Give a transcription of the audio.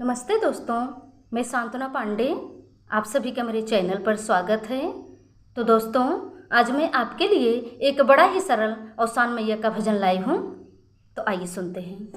नमस्ते दोस्तों, मैं सांत्वना पांडे। आप सभी का मेरे चैनल पर स्वागत है। तो दोस्तों, आज मैं आपके लिए एक बड़ा ही सरल और शान मैया का भजन लाई हूँ। तो आइए सुनते हैं।